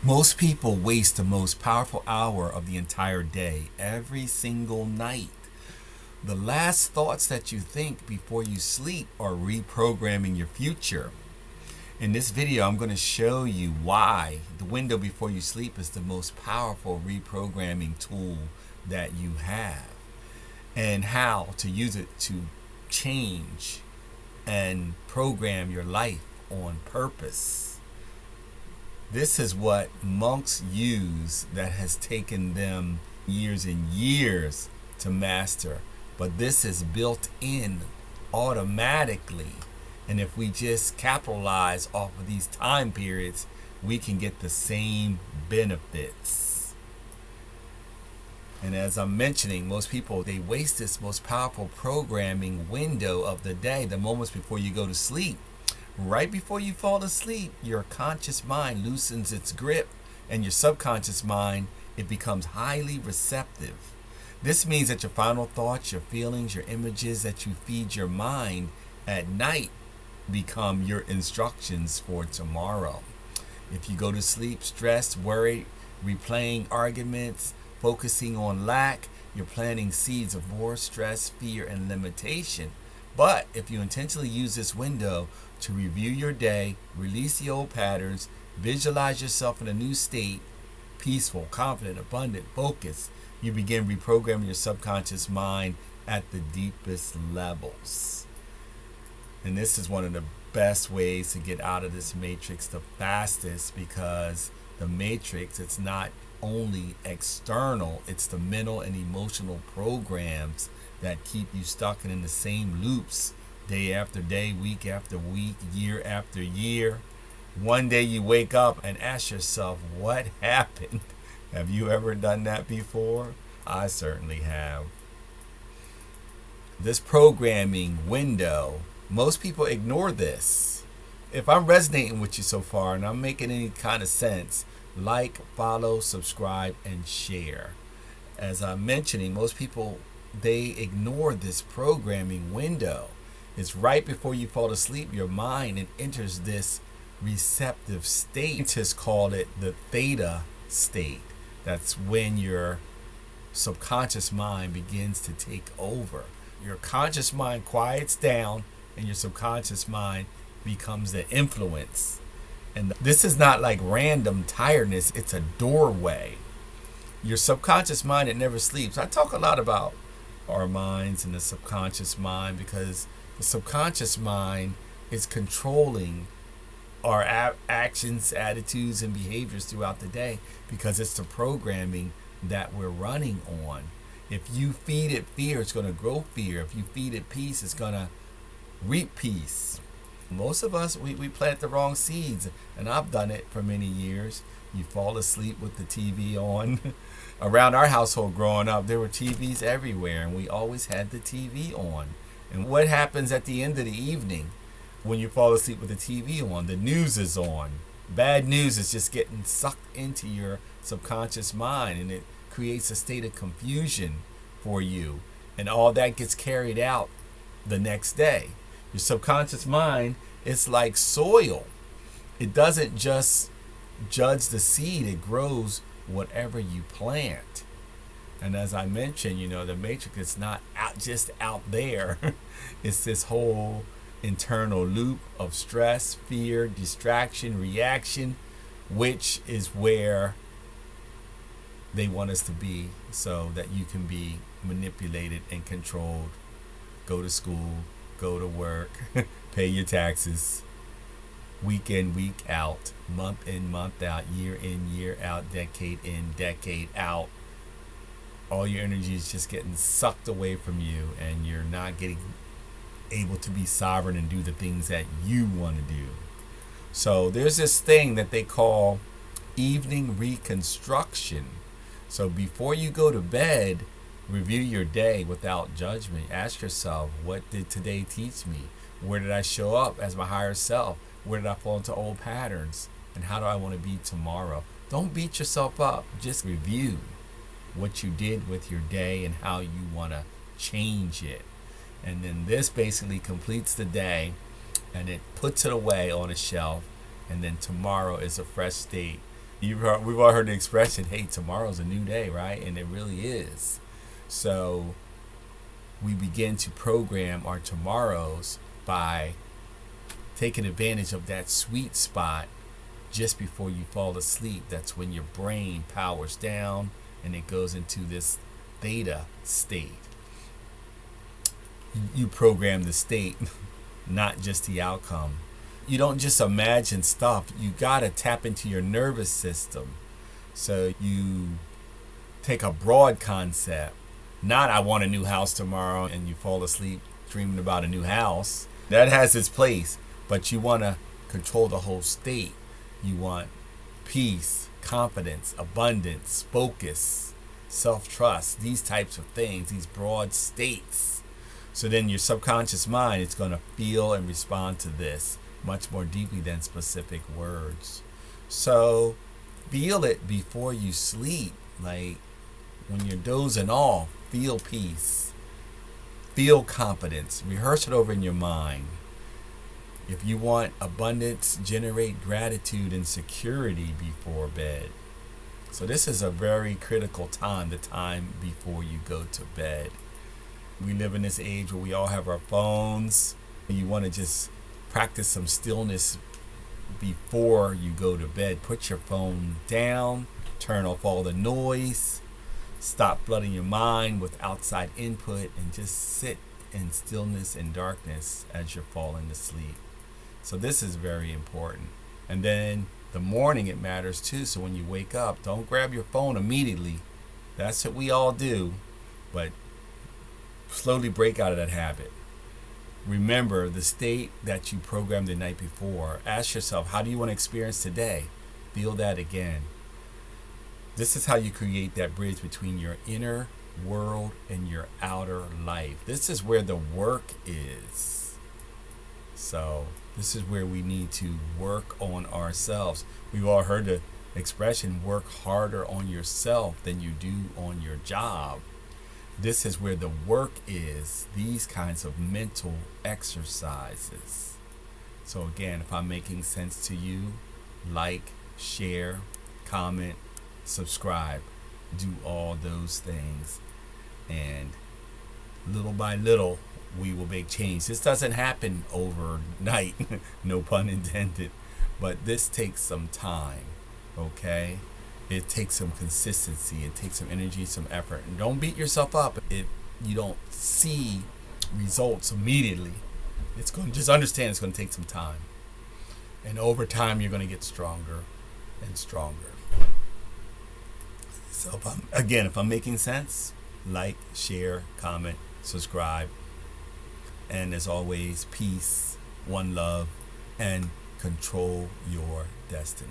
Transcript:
Most people waste the most powerful hour of the entire day, every single night. The last thoughts that you think before you sleep are reprogramming your future. In this video, I'm going to show you why the window before you sleep is the most powerful reprogramming tool that you have, and how to use it to change and program your life on purpose. This is what monks use that has taken them years and years to master. But this is built in automatically. And if we just capitalize off of these time periods, we can get the same benefits. And as I'm mentioning, most people, they waste this most powerful programming window of the day, the moments before you go to sleep. Right before you fall asleep, your conscious mind loosens its grip, and your subconscious mind, it becomes highly receptive. This means that your final thoughts, your feelings, your images that you feed your mind at night become your instructions for tomorrow. If you go to sleep stressed, worried, replaying arguments, focusing on lack, you're planting seeds of more stress, fear, and limitation. But if you intentionally use this window to review your day, release the old patterns, visualize yourself in a new state, peaceful, confident, abundant, focused, you begin reprogramming your subconscious mind at the deepest levels. And this is one of the best ways to get out of this matrix the fastest, because the matrix, it's not only external, it's the mental and emotional programs that keep you stuck in the same loops day after day, week after week, year after year. One day you wake up and ask yourself, what happened? Have you ever done that before? I certainly have. This programming window, most people ignore this. If I'm resonating with you so far and I'm making any kind of sense, like, follow, subscribe, and share. As I'm mentioning, most people, they ignore this programming window. It's right before you fall asleep, your mind, it enters this receptive state. Scientists call it the theta state. That's when your subconscious mind begins to take over. Your conscious mind quiets down and your subconscious mind becomes the influence. And this is not like random tiredness, it's a doorway. Your subconscious mind, it never sleeps. I talk a lot about our minds and the subconscious mind, because the subconscious mind is controlling our actions, attitudes, and behaviors throughout the day, because it's the programming that we're running on. If you feed it fear, it's going to grow fear. If you feed it peace, it's going to reap peace. Most of us, we plant the wrong seeds, and I've done it for many years. You fall asleep with the TV on. Around our household growing up, there were TVs everywhere, and we always had the TV on. And what happens at the end of the evening when you fall asleep with the TV on? The news is on. Bad news is just getting sucked into your subconscious mind, and it creates a state of confusion for you. And all that gets carried out the next day. Your subconscious mind is like soil. It doesn't just judge the seed, it grows whatever you plant. And as I mentioned, the matrix is not just out there. It's this whole internal loop of stress, fear, distraction, reaction, which is where they want us to be, so that you can be manipulated and controlled. Go to school, go to work, pay your taxes, week in, week out, month in, month out, year in, year out, decade in, decade out. All your energy is just getting sucked away from you, and you're not getting able to be sovereign and do the things that you want to do. So there's this thing that they call evening reconstruction. So before you go to bed, review your day without judgment. Ask yourself, what did today teach me? Where did I show up as my higher self? Where did I fall into old patterns? And how do I want to be tomorrow? Don't beat yourself up. Just review what you did with your day and how you want to change it. And then this basically completes the day, and it puts it away on a shelf, and then tomorrow is a fresh state We've all heard the expression, "Hey, tomorrow's a new day," right? And it really is. So we begin to program our tomorrows by taking advantage of that sweet spot just before you fall asleep. That's when your brain powers down and it goes into this theta state. You program the state, not just the outcome. You don't just imagine stuff. You got to tap into your nervous system. So you take a broad concept, not "I want a new house tomorrow," and you fall asleep dreaming about a new house. That has its place, but you want to control the whole state. You want peace, confidence, abundance, focus, self-trust, these types of things, these broad states. So then your subconscious mind is going to feel and respond to this much more deeply than specific words. So feel it before you sleep. Like when you're dozing off, feel peace, feel confidence, rehearse it over in your mind. If you want abundance, generate gratitude and security before bed. So this is a very critical time, the time before you go to bed. We live in this age where we all have our phones. You want to just practice some stillness before you go to bed. Put your phone down, turn off all the noise, stop flooding your mind with outside input, and just sit in stillness and darkness as you're falling asleep. So this is very important. And then the morning, it matters too. So when you wake up, don't grab your phone immediately. That's what we all do. But slowly break out of that habit. Remember the state that you programmed the night before. Ask yourself, how do you want to experience today? Feel that again. This is how you create that bridge between your inner world and your outer life. This is where the work is. So this is where we need to work on ourselves. We've all heard the expression, work harder on yourself than you do on your job. This is where the work is, these kinds of mental exercises. So again, if I'm making sense to you, like, share, comment, subscribe, do all those things. And little by little, we will make change. This doesn't happen overnight, no pun intended, but this takes some time, okay? It takes some consistency, it takes some energy, some effort. And don't beat yourself up if you don't see results immediately. It's going to, just understand it's going to take some time. And over time, you're going to get stronger and stronger. So if I'm making sense, like, share, comment, subscribe. And as always, peace, one love, and control your destiny.